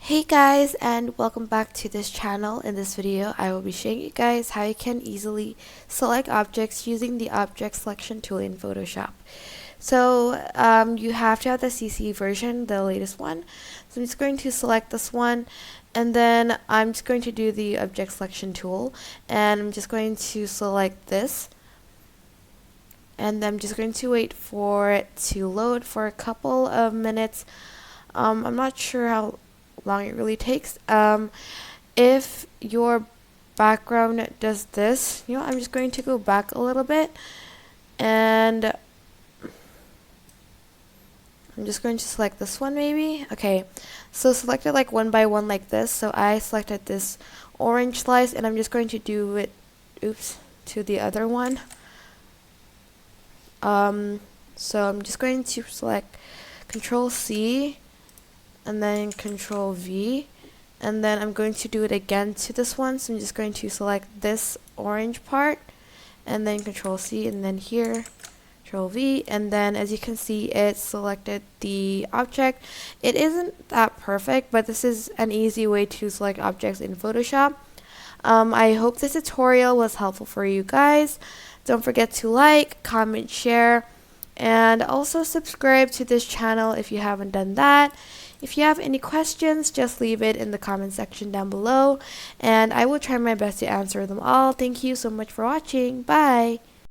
Hey guys, and welcome back to this channel. In this video I will be showing you guys how you can easily select objects using the object selection tool in Photoshop. So you have to have the CC version, the latest one. So I'm just going to select this one, and then I'm just going to do the object selection tool, and I'm just going to select this, and I'm just going to wait for it to load for a couple of minutes. I'm not sure how long it really takes. If your background does this, I'm just going to go back a little bit, and I'm just going to select this one maybe. Okay, so select it like one by one like this. So I selected this orange slice, and I'm just going to do it, to the other one. So I'm just going to select Control C and then Control V, and then I'm going to do it again to this one. So I'm just going to select this orange part and then Control C, and then here Control V, and then as you can see it selected the object. It isn't that perfect, but this is an easy way to select objects in Photoshop. I hope this tutorial was helpful for you guys. Don't forget to like, comment, share, and also subscribe to this channel if you haven't done that. If you have any questions, just leave it in the comment section down below, and I will try my best to answer them all. Thank you so much for watching. Bye!